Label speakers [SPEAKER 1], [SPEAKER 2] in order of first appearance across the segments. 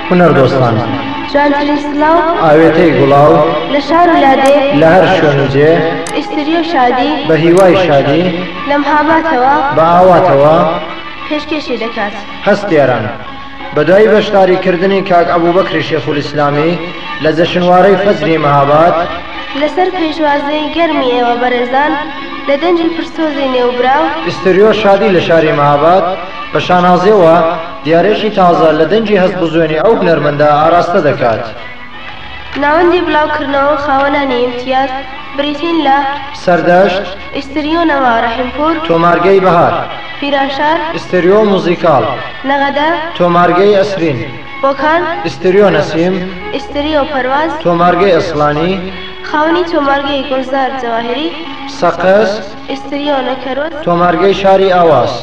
[SPEAKER 1] هونەردۆستان
[SPEAKER 2] جوانترین سڵاو
[SPEAKER 1] ئاوێتەی گوڵاو
[SPEAKER 2] لە شار و لادێ
[SPEAKER 1] لە هەر شوێن و جێ
[SPEAKER 2] ئیستری و شادی
[SPEAKER 1] بە هیوای شادی
[SPEAKER 2] لە مهاباتەوە
[SPEAKER 1] بە ئاواتەوە
[SPEAKER 2] پێشکەشی دەکات.
[SPEAKER 1] هەستێران بەدوای بەشداریکردنی کاک ئەبوبەکری شێخولئیسلامی لە جەشنوارەی فەزری مەهاباد
[SPEAKER 2] لەسەر پێشوازەی گەرمی ئێوە بەڕێزان لە دەنجی پرسۆزی نێوبراو
[SPEAKER 1] ئیستریۆ شادی لە شاری مەهاباد بە شانازیەوە دیارێکی تازە لە دەنجی هەست بزوێنی ئەو هونەرمەندە ئاراستە دەکات.
[SPEAKER 2] ناوەندی بڵاوکردنەوە خاوەنانی ئیمتیاز بریتین لە
[SPEAKER 1] سەردەشت
[SPEAKER 2] ئیستریۆنەوە ڕەحیمپور
[SPEAKER 1] تۆمارگەی بەهار
[SPEAKER 2] پیراشار
[SPEAKER 1] ئیستریۆ موزیکاڵ
[SPEAKER 2] نەغەدە
[SPEAKER 1] تۆمارگەی ئەسرین
[SPEAKER 2] بۆکان
[SPEAKER 1] ئیستریۆ نەسیم
[SPEAKER 2] ئیستریۆ پەرواز
[SPEAKER 1] تۆمارگەی ئەسڵانی
[SPEAKER 2] خاوەنی تۆمارگەی گوڵزار جەواهری
[SPEAKER 1] سەقەس
[SPEAKER 2] ئیستریۆ نەکەرۆت
[SPEAKER 1] تۆمارگەی شاری ئاواز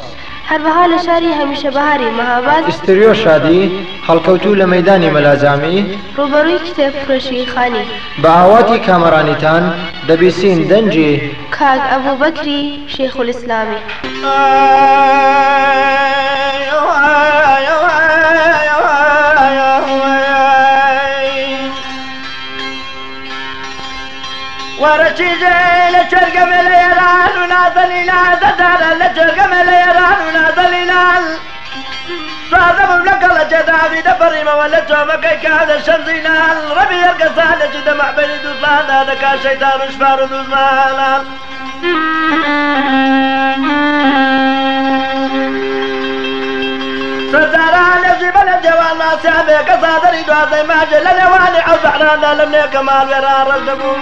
[SPEAKER 2] هەروەها لە شاری هەمیشە بەهاری مەهاباد
[SPEAKER 1] ئیستریۆ شادی هەڵکەوتوو لە مەیدانی مەلاجامی
[SPEAKER 2] ڕوبەڕووی کتێبفرۆشی خانی
[SPEAKER 1] بە ئاواتی کامەرانیتان دەبیسین دەنجی
[SPEAKER 2] کاک ئەبوبەکری شێخولئیسلامی.
[SPEAKER 3] ورچیجه لچرگم لیران و نازلینال زدارا لچرگم لیران و نازلینال صادم لکل جداوی دبریم ولچومکی کاد شمزینال ربی ارگسال جد معبری دوزلان دادکا شیطان و شفار دوزلان سرداران يجيبن الجوال ما سابق كصادري دوازي ماجل لنواني او زحران لم كمال ويران رجبون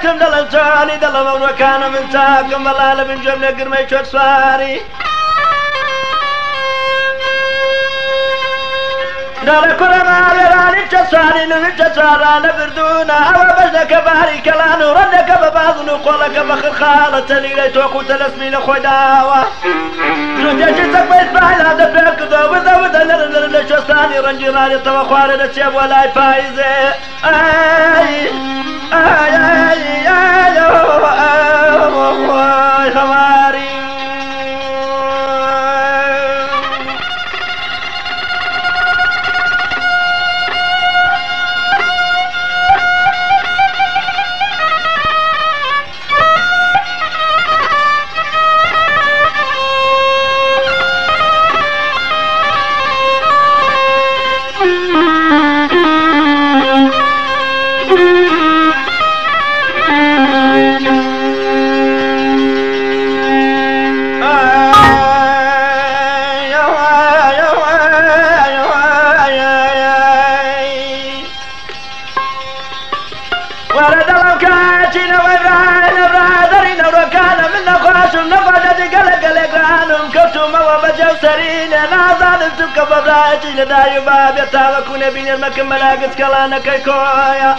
[SPEAKER 3] لكم دلنجاني دلم وكان من تاكم ملال من جملة قرمي شوك سواري دار كرما لراني جساري نمي جسارا نبردونا أو بجنك باري كلانو ردك بباضنو قولك بخر خالة لي توقو تلسمي لخوي داوة نجيجي تقبيت بعلا دبيك ذو وذا نرنر لشوستاني رنجيراني توخواري لشيب ولاي فايزي آي آي آي آي آي خماري كبراجي لداي باب يتاوكون بين المكن ملاقت كلانا كيكويا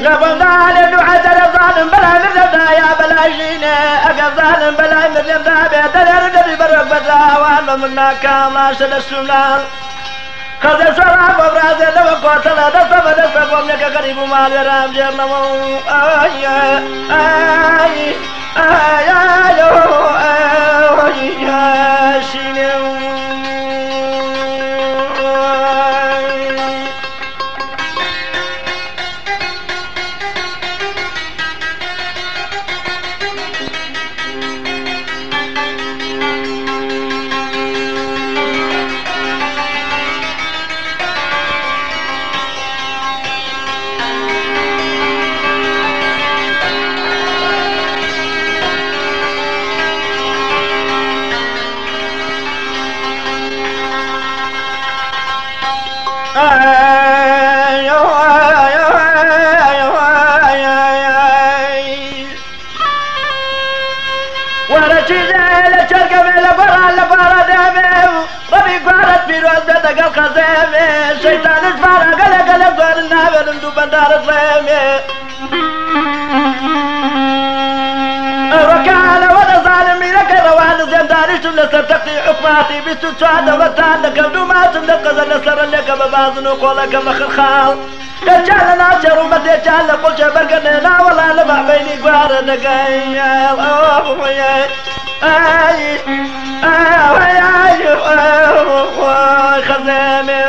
[SPEAKER 3] نبضان وعدل ظالم بلا مردا يا بلا جينا أقل ظالم بلا مردا بيدر نبي برق بدلا وانا منا كاما سلسلنا خذ شراب وبرازي لو قوتنا دسم دسم ومنك قريب مال ورام جرنمو آي آي آي آي آي شينو شيطان الفارق قلق قلق قال النابل اندو بندار الظلمي وكان ولا ظالمي لك روان زنداني شو لسر تقطي حكماتي بيستو تشاد وطان لك بدومات نقز لسر لك ببازن وقولك مخرخال يجعل ناشر ومد يجعل قل شبرقني لا والله لمع بيني قوار نقاي اي خزامي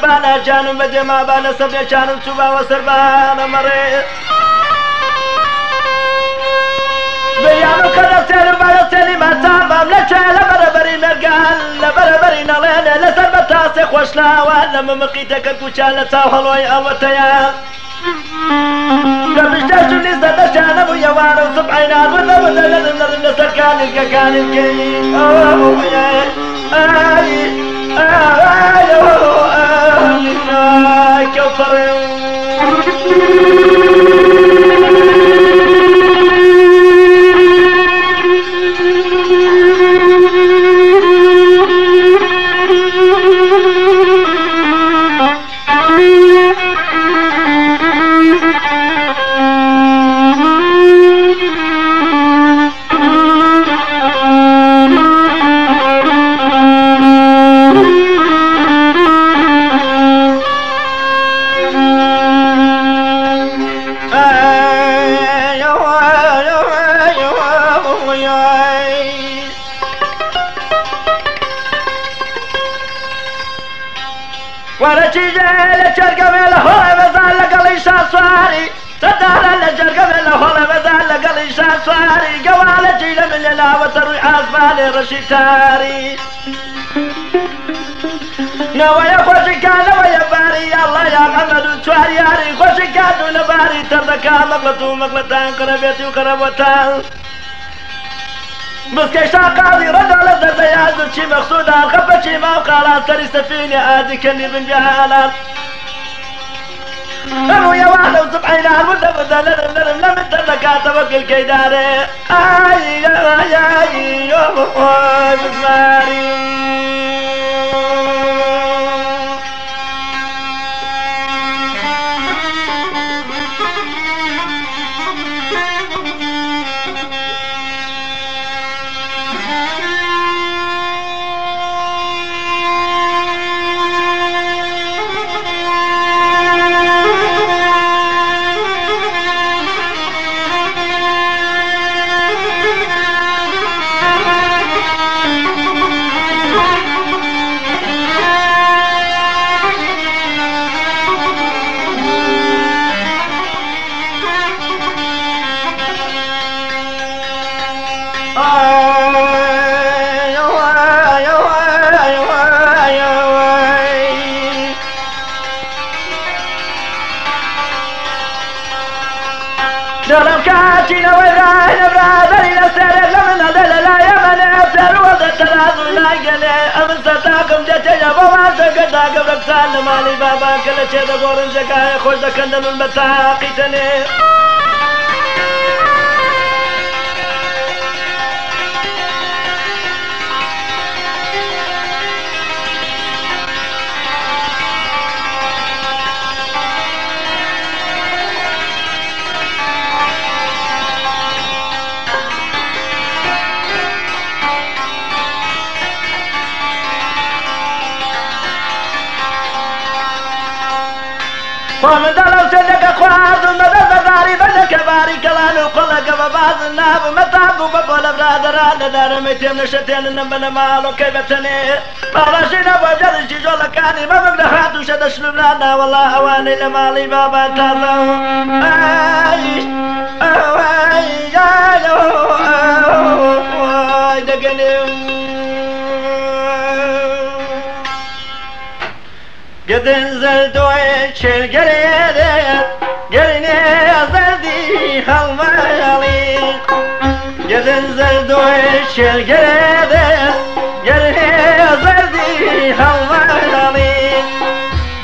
[SPEAKER 3] قربانا جانم بجما بانا سبيا جانم سبا وسربانا مري بيانو كذا سير بانا سيري ما تابام لجا لبربري مرقال لبربري نالينا لسربتا سيخوشلا وانا ممقيتك الكوشان لتاوهلوي اوتيا قبل جاشو نزا دشانا بو يوانو سبعينا وذا وذا لذن لذن نسركان الككان الكي اوه يا اي رشيتاري نوايا خوشكا نوايا باري الله يا محمد وشوارياري خوشكا دون باري تردكا مغلطو مغلطان قربيتي وقربوتان مسكي شاقاضي رد على الدردياز وشي مقصودا خفتشي ما وقالا سري سفيني آدي كني بن جهالا أبو يا واحد وسبعين المدة بدأ لرم لم تردكا توكل كيداري آي آي آي يا بزماري دلم كاتينا وراي برادري لسرك لمن دللا يمن أبتر وضع تلازو لا قلي أمن ستاكم جتجا بوان تقداكم ركسان مالي بابا كل شيء دقورن زكاية خوش دكندن المتاقي تني ومن دلو سنك خوارد مدد داري بدك باري كلانو قلق ببعض الناب متعب وبقول برادران دار ميتم نشتين نمبن مالو كيبتني مالاشينا بوجد شجول كاني ما بقدر وشد شلبلانا والله اواني لمالي بابا تازو اي اي اي دقني قد انزل دويتش القريدة قرني زردي خالمالي قد انزل دويتش القريدة قرني زردي خالمالي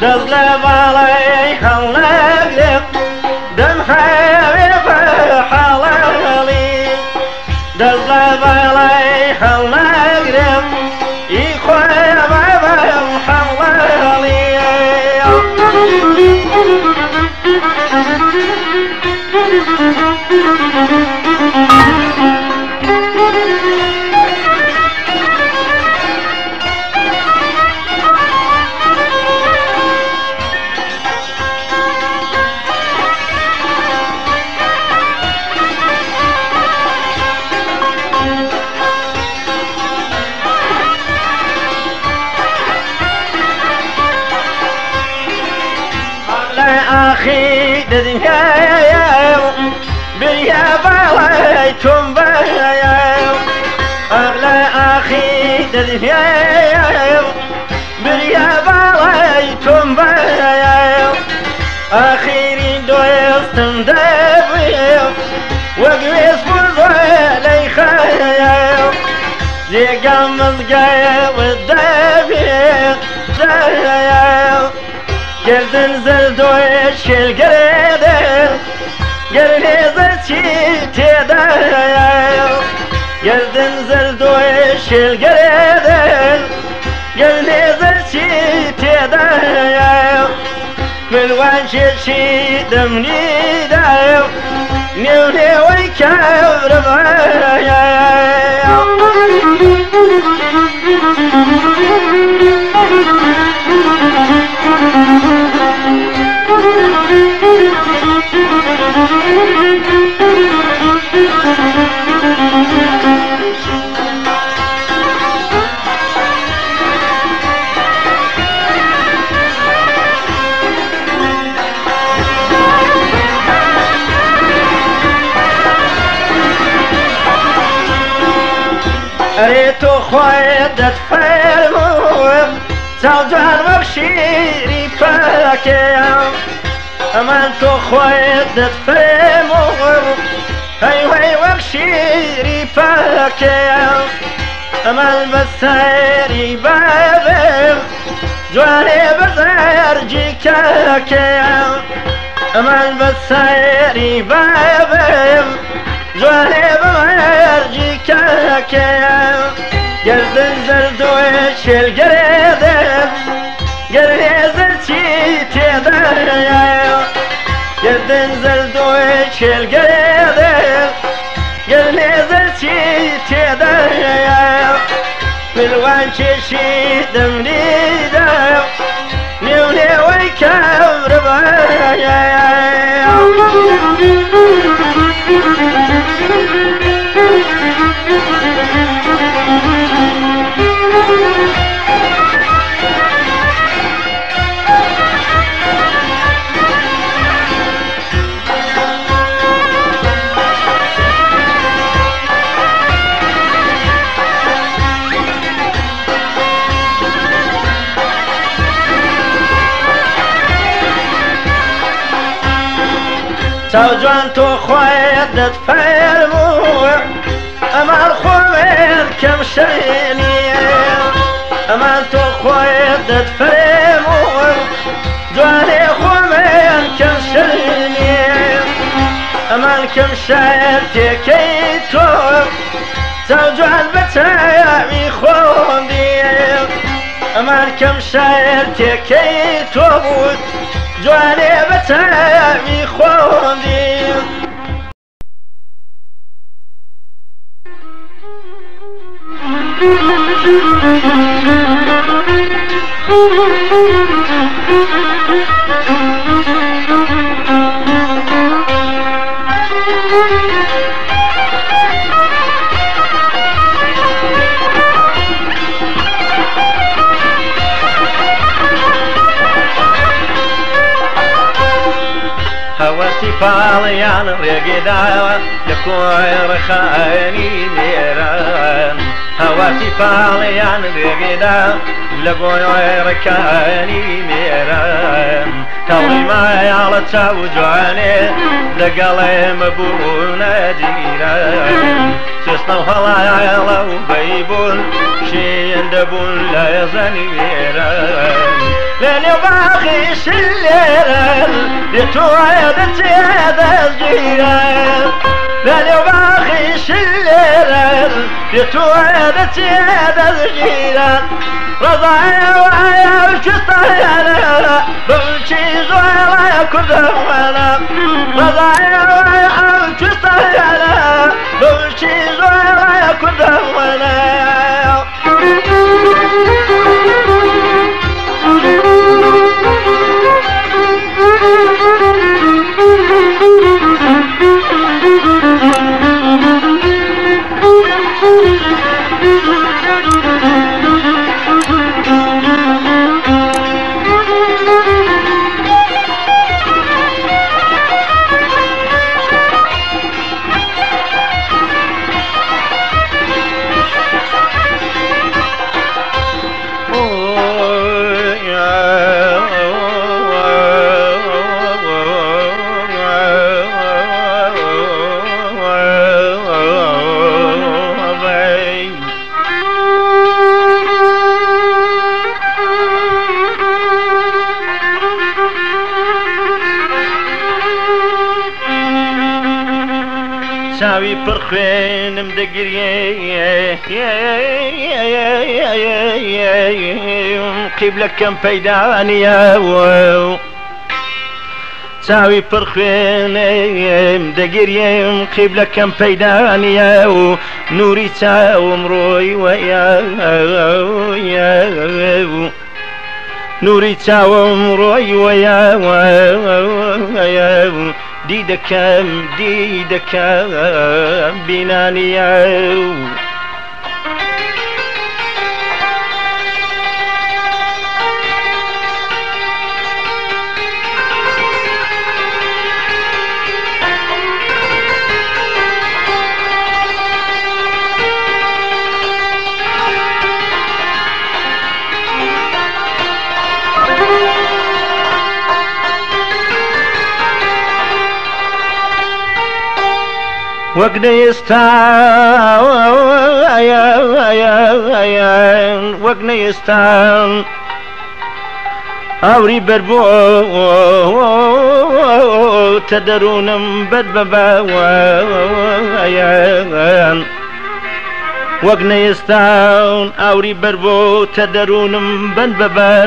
[SPEAKER 3] دزل بالي خالنقلب دم حبيب حلالي دزل بالي خالنقلب يخوي بابا حلالي أخي دنيا بريا بايتم بايا أغلى أخي دنيا بريا بايتم بايا أخيري دوستم دبيا وقويس بوزوالي خايا زي قمز قايا والدبيا دايا قردن زلدوش القريدة قرني زلشي تدايا قردن زلدوش القريدة قرني زلشي تدايا بالوان شي دمني دايا نيوني ويكاور بايا ريتو خويدت فرمو زوجان وبشيري فاكيا أمان تو خويدت فرمو هاي وبشيري فاكيا أمان بسيري بابم جواني بزرجي كاكيا أمان بسيري بابم جواني بزرجي كاكيا قردن زردوش القريدة قرني زلشي تدايا قردن زردوش القريدة قرني زلشي تدايا بالوان شي دمني دايا نيوني ويكاور بايا توجوان تو خويدت فرمو أما الخوير كم شريني أما تو خويدت فرمو جواني خوير كم شريني أما كم شاير تكيتو توجوان بتاعي خوندي أما كم شاير تكيتو جواني بتاعي خوندي هوسي فاليان رقدا لكوير خايني ميران هوسي فاليان رقدا لكوير خايني ميران كوري ما يالتا وجواني لقلي مبونا جيران تسنو هلا يالو بيبون شين دبون لا يزني ميران لاني باخي شليران يتوعدت هذا الجيران لاني باخي شليران يتوعدت هذا الجيران رضايا وعيا وشطيانا بمشي زويلا كدوانا رضايا وعيا وشطيانا بمشي زويلا كدوانا ساوي برخينم دقريه قبلك كم فيدانيا ساوي برخينم دقريه قبلك كم فيدانيا نوري تاوم روي ويا نوري تاوم روي ويا ديدكم بنانيا وقنيستان أوري بربو تدرون بدبابا وقنيستان أوري بربو تدرون بدبابا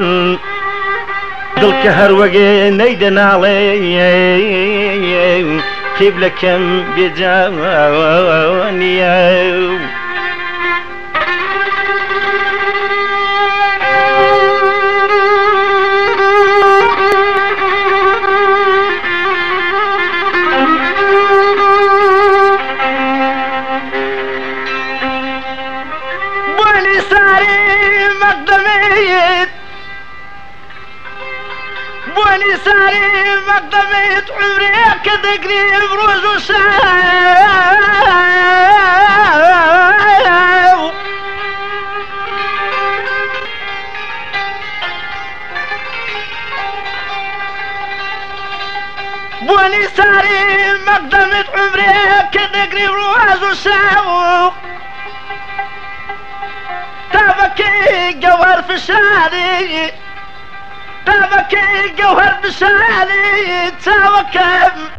[SPEAKER 3] دلك هروقي نيدن علي قبلكم بجانيا بني ساري مقدميت بني ساري مقدميت عمري كذكري بروز وشاو ولي ساري مقدمة عمري كنقري رواز وساوق تابكي جوهر في شعري تابكي جوهر في شعري تاوكم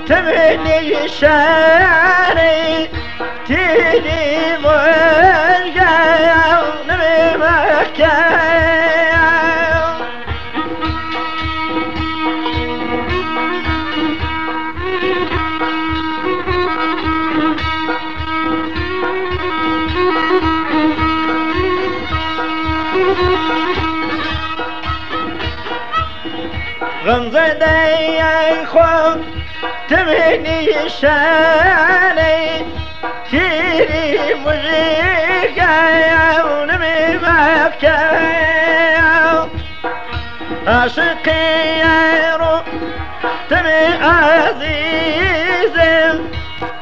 [SPEAKER 3] تمني شاري تيني مرجع نمي مكان غمزة داي خوف تمني شاني تيري مزيكا ونمي مكان عاشقي يا تمي عزيز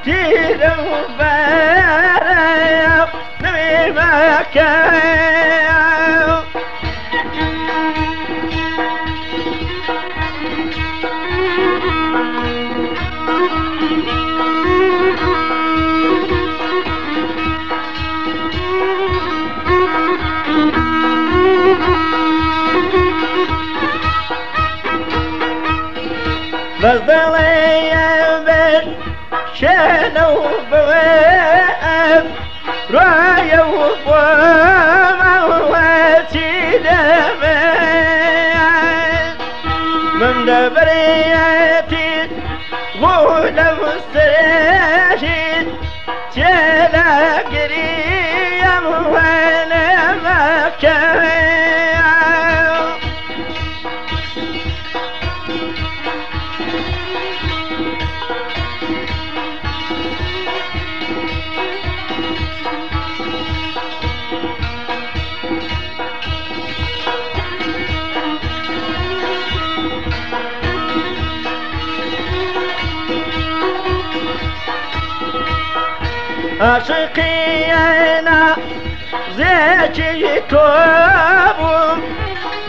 [SPEAKER 3] تيري مبارك نمي مكان بظلي بين شانو بواب رايا وبواتي دمان من دبرياتي غولا مستراشد تلا قريم وانا مكان عاشقي أنا زيتي توب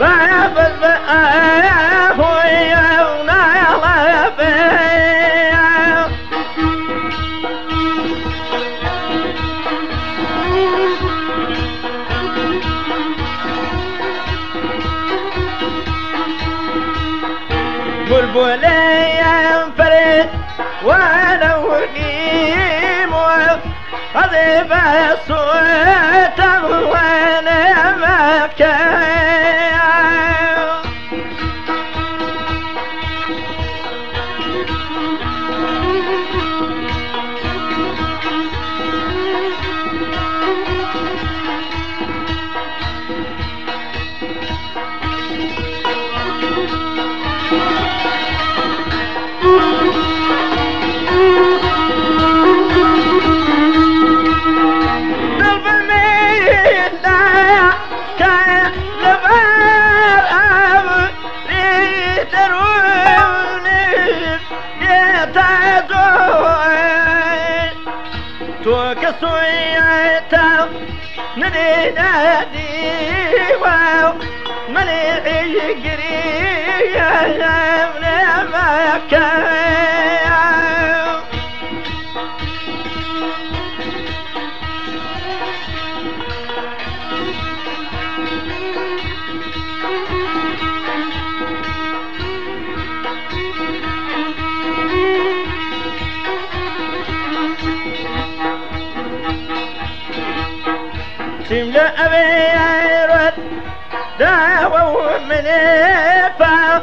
[SPEAKER 3] باب الباب ويونا لبيع بلبلي ينفرد وانا ونيم أذيب الصوت وانا مكان كسويتا نادي واو ملي يجري يا مكان شمل أبيرت دعوة من فا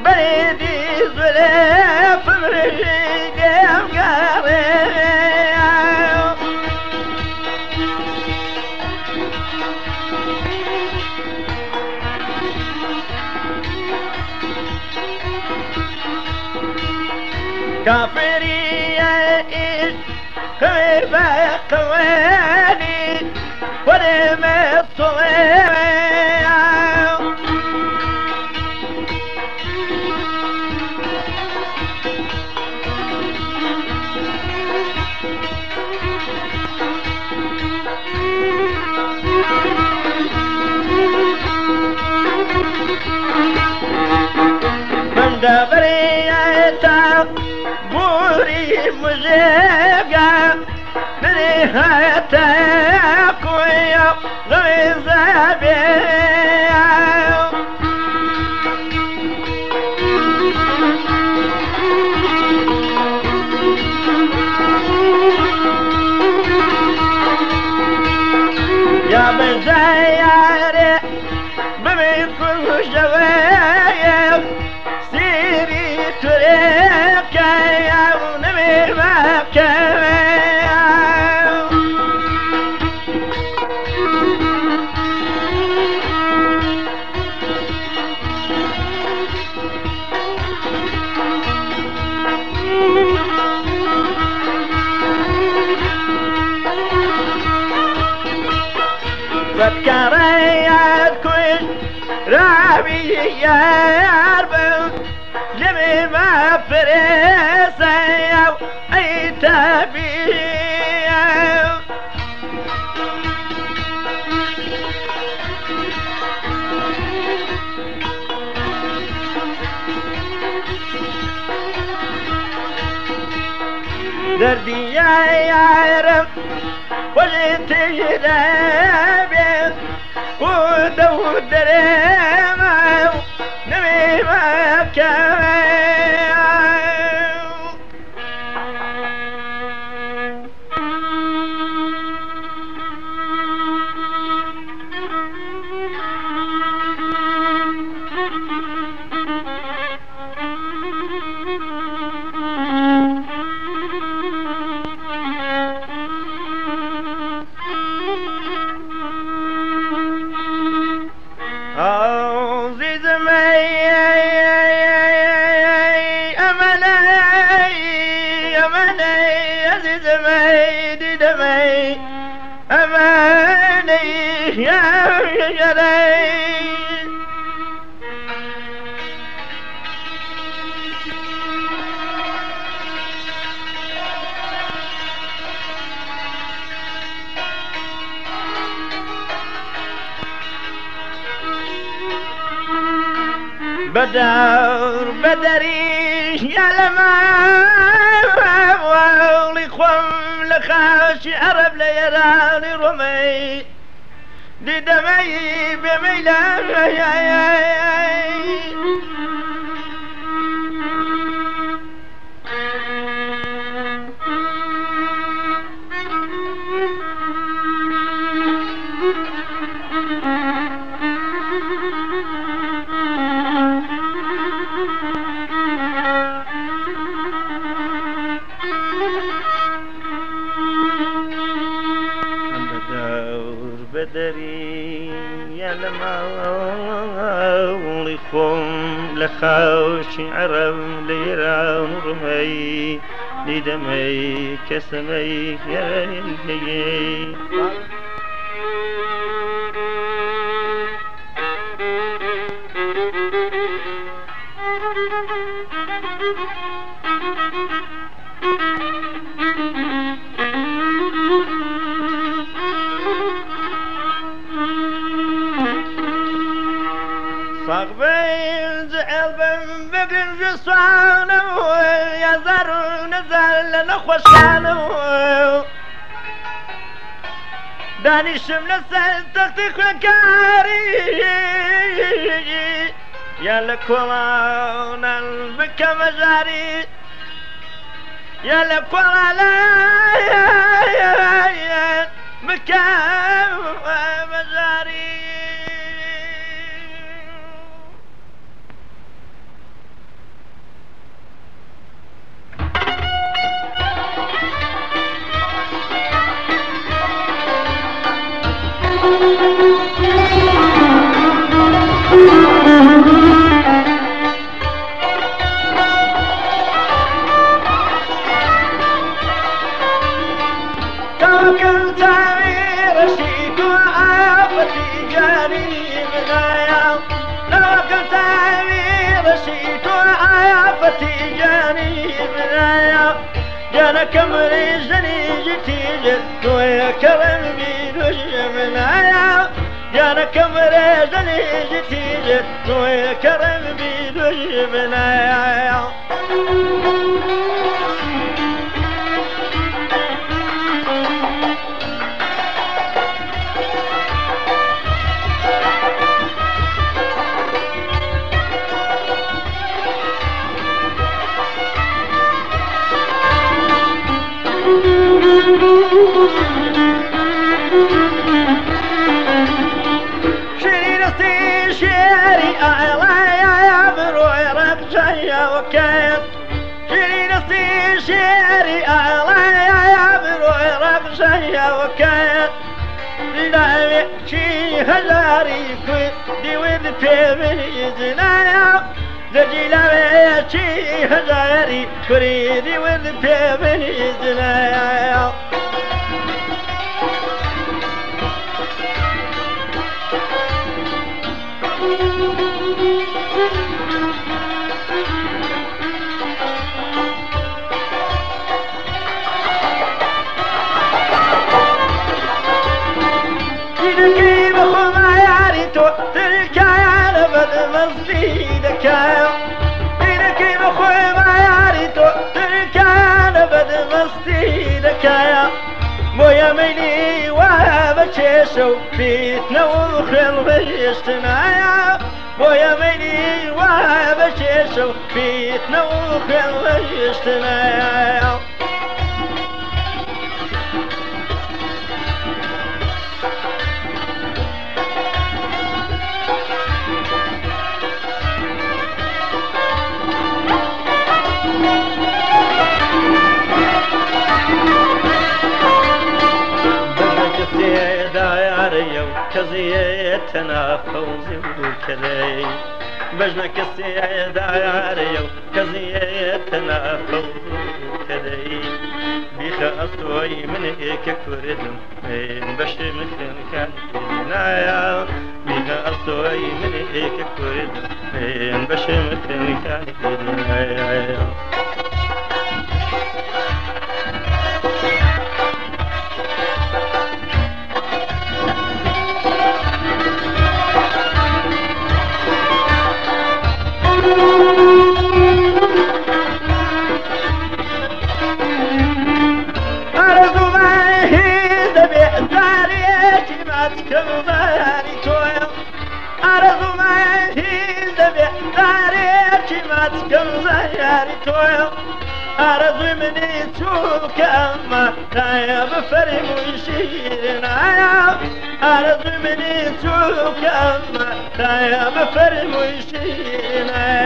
[SPEAKER 3] بريدي زلف مرشي قام كافري إيش خيبة قواني ولم الصغير من دبريتا بوري مجيبا بريهاتا قوية غيظابي يا بزاياري بميكو جوايا سيري تريكا يا ونمي مكا فكريات كل رابي يا رب لمي ما فريسا اي تبي دردي يا رب وجيتي رابي ودور ما نمي ما كان أماني يا جلي بدر بدري يا لما ولخم لخاش عرب ليراني رمي لدمي بميلا بدري يا لما لكم لخوش عرب ليران رمي لدمي كسمي يا يلي صاحبين زعل بمبقن جسوانه يا زارو نزل نخوشانه داني شمل سلتك وكاري يا لكوان البك مجاري يا لكوان بك نسيت عافتي جاني بنايا جانا كمري زني جتي جت ويا كرم بيدوش منايا جانا كمري زني جتي جت ويا كرم بيدوش منايا شريرتي شيري يا بروي رقصة وكيف شريرتي شيري يا بروي رقصة وكيف لا يحكي هزاري كودي وذ بيبي زنايا زجي لا يحكي هزاري كودي وذ بيبي زنايا تلكي بخما ياريتو تلكا يا نبد مصيدك تلكي بخما ياريتو تلكا يا نبد مصيدك مويا ميلي وابتشيشو بيتنا وخل غيشتنا مويا ميلي وابتشيشو بيتنا وخل غيشتنا كزيتنا فوزي وكلي بجنك السيدة عاريو كزيتنا فوزي وكلي بيخ أصوي من إيك كردم من بشر مثل كان كدنايا بيخ أصوي من إيك كردم من بشر مثل كان كدنايا أرض مني توك أما تايا بفرم ويشيرنا أرض مني توك أما تايا بفرم ويشيرنا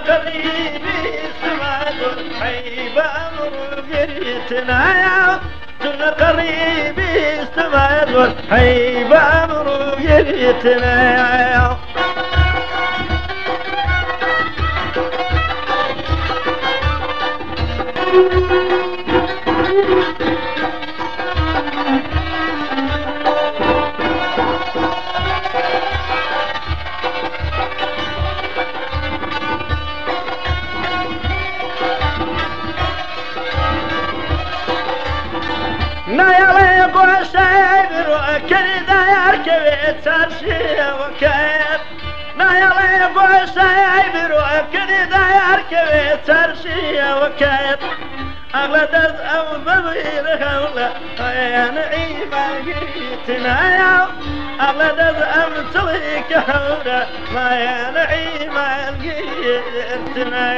[SPEAKER 3] قريبي سماد حيب أمر قريتنا سن قريبي سماد حيب أمر قريتنا نايا لقوا سايبر وكل داير كبيت سرشي وكيف نايا لقوا سايبر وكل داير كبيت سرشي وكيف أغلى درد أو بغير هولا يا نعيمة قيتنا أغلى درد أو تليك هولا ما يا نعيمة قيتنا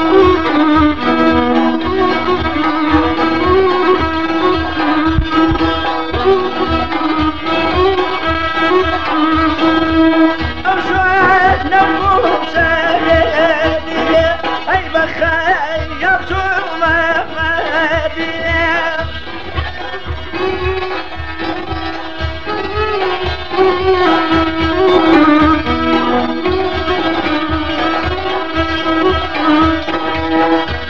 [SPEAKER 2] Mm-hmm.
[SPEAKER 3] تخيلت مدينة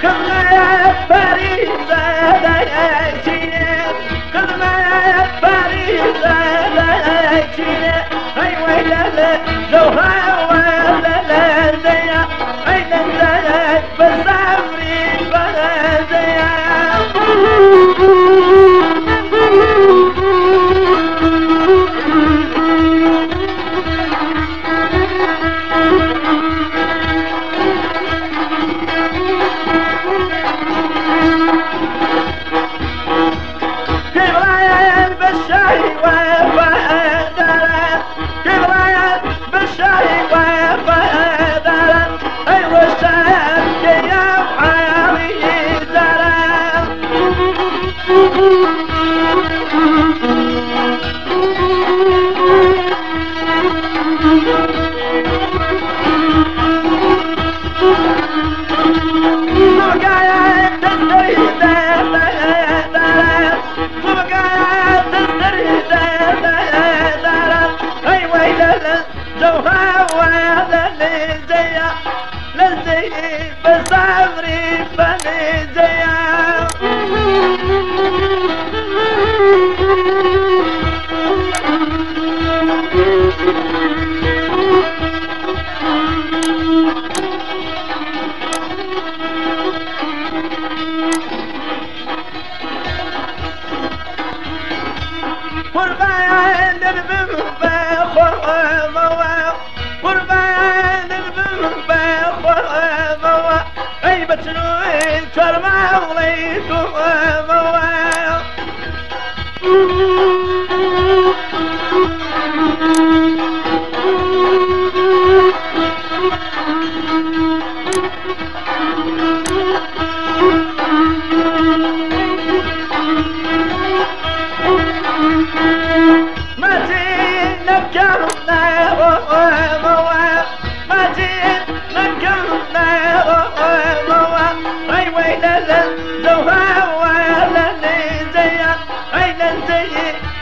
[SPEAKER 3] كلمة فريدة دايتيني كلمة فريدة دايتيني أي ويلة زوها ولا زيا أي نزلت بصبري بزيا بصبري بني زيا قربان بخور موا قربان بخور موا اي بتنوي ترمى وليتو موا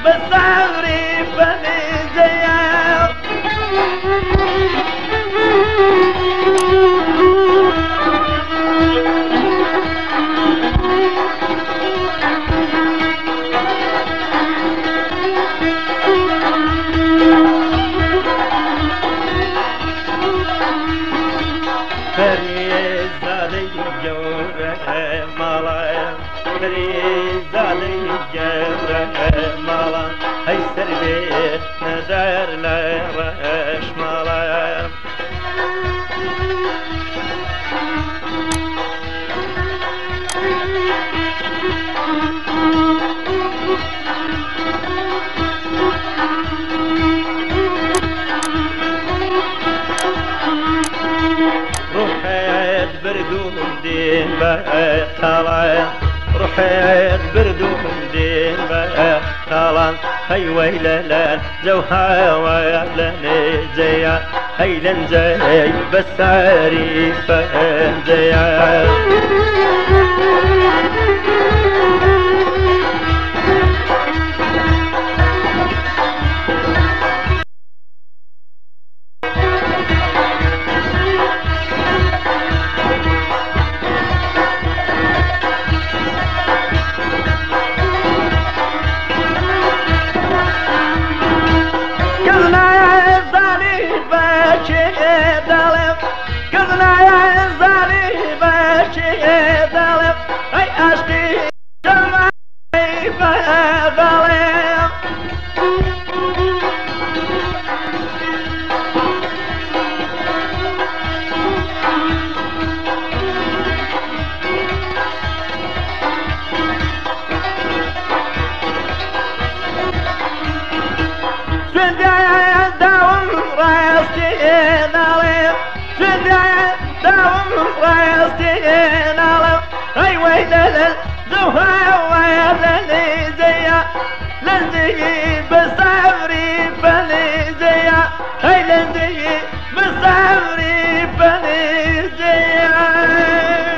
[SPEAKER 3] بصبري بني زيا فريز علي جورة مالا فريز علي جورة مالا هاي سربي نزار لا رش مالا روحي بردون دين بطلع روحي بردون دين بطلع هاي ويلة زوها ويلني زيا هاي لنزي بس عريفة زيا كذنا يا زالي باشي ظالم اي اشقي جمعي ظالم سنديا داوم راستي نالم سنديا داوم راستي نالم اي ويلة زوها ويلني زيا لنزي بصبري بني زيا هاي لنزي بصبري بني زيا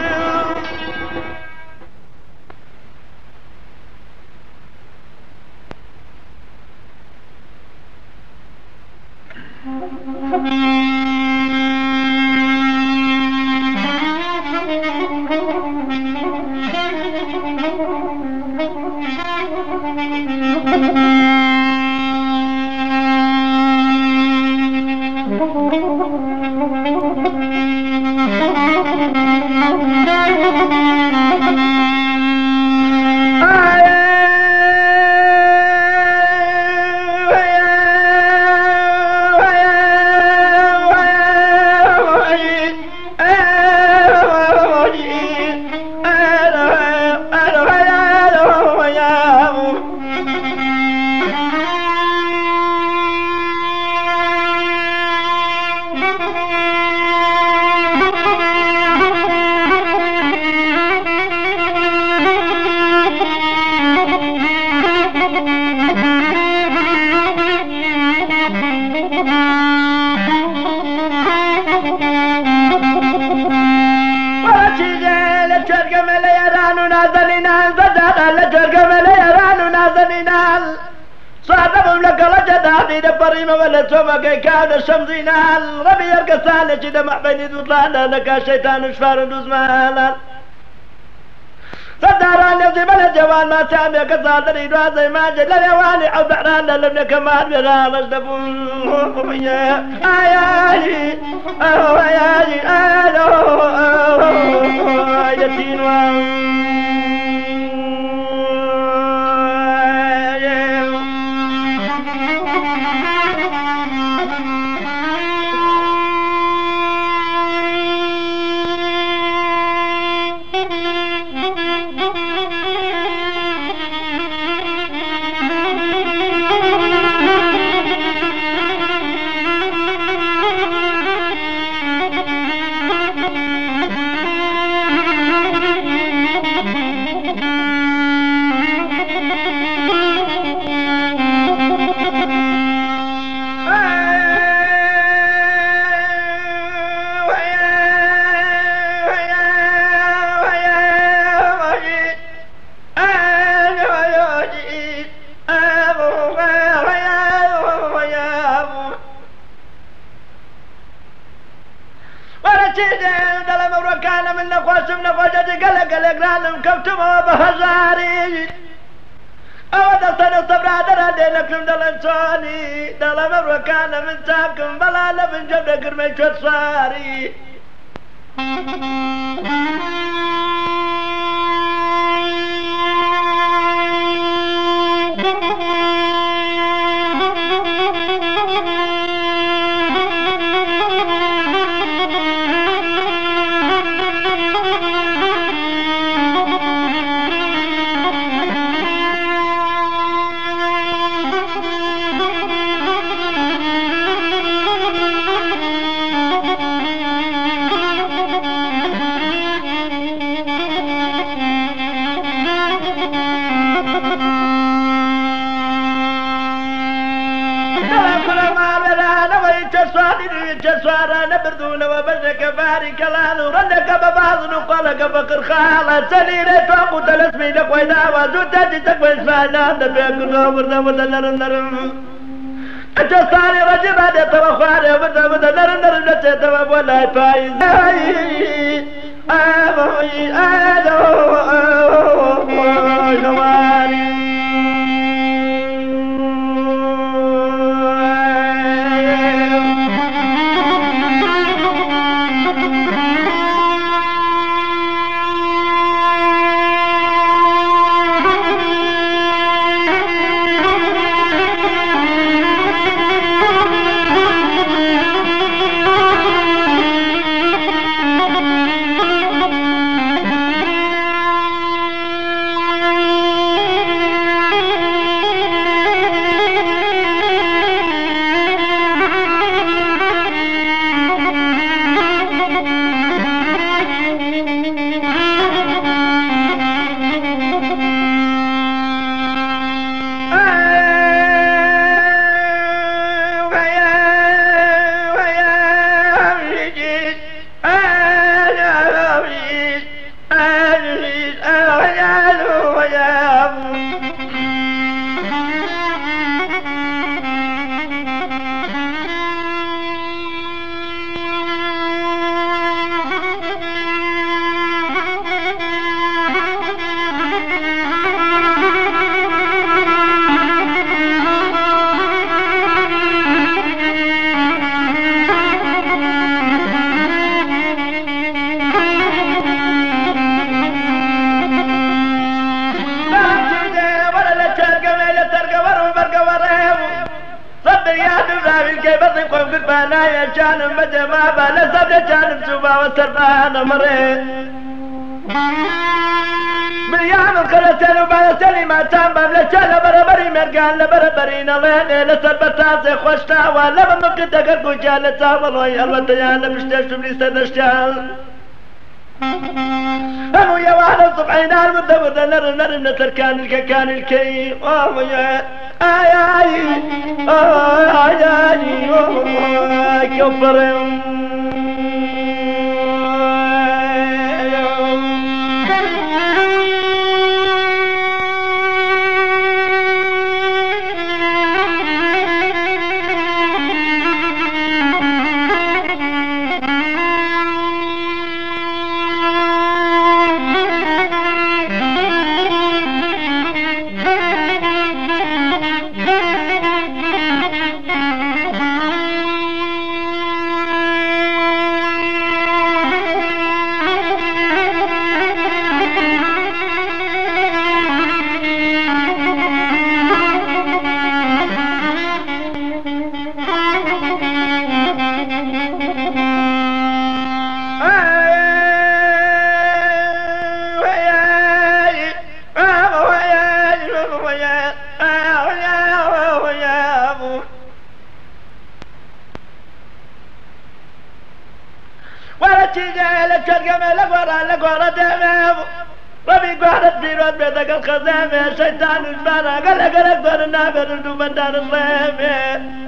[SPEAKER 3] لجرقم ليران نازلينال زدانا لجرقم ليران نازلينال صادم لك لجدادي دبريم ولا سوما كان الشمزينال ربي يرقصان جدا مع بني دوطلانا لك الشيطان شفار دوز مالا صداران يزي بلا جوان ما سامي كصادري دوازي ما جد لليواني عو بحران لبنى كمان بغالش دبون يا آيالي أهو آيالي آيالي كان من نقاش من نقاشة قلق الأقران كفتمه بهزاري أودا سنة صبرا درادي لكم دلنسوني دل مبرو كان من ساكم بلا لبن جبنا قرمي شوت صاري جسوارا نبردون وبشك فاري كلانو رنك ببعض نقالك بكر خالة سنيرة توقو تلسمي لك ويدا وزوتا جتك وإسمعنا نبيك نوبرنا ودنرم جساري رجل هذا توخاري وبدا نرم نتتوب ولا فايز آبوي آدو يا جانب مدى ما بالا صبر جانب سوبا وسربان مريض مليان الخلسل وبالسلي ما تام بابلا شالا بربري مرقان لبربرين الله لسربتاسي خوشتا ولا بمقد دقر قجالة تاول وي الوطيان بشتاش تبلي سنشتال أمو يا واحد صبحين المدة نرم نتركان الككان الكي يا آي كبرم ولا دمام ربي قعدت بيرود بيتك الخزامة شيطان جبانا قلق أكبر النابر من دار الظلامة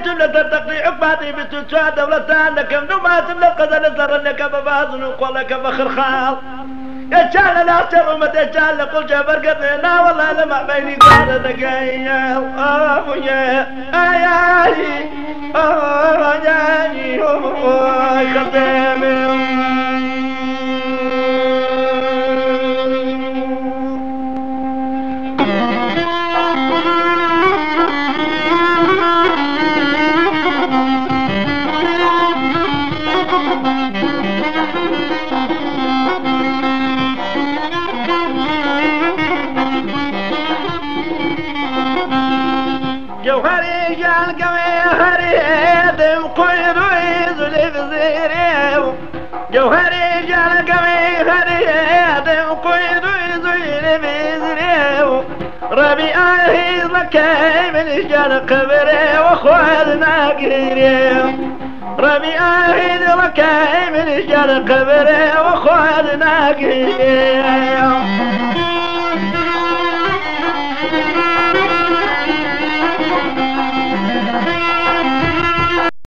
[SPEAKER 3] جملة التقنيع عقباتي بتوتشا دولتان لكم نمات النقذ نزر لك ببازن وقولك بخرخال يا شال لا شر وما تشال قل جبر قدنا والله لما بيني قال لك يا ابو يا ايالي يا خدامي جوهري جال قوي دم قيد ويزلي بزيريو جوهري جال قوي دم قيد ويزلي بزيريو ربي آهي مكاي من جال قبري وخوالنا قريريو ربي آهي مكاي من جال قبري وخوالنا قريريو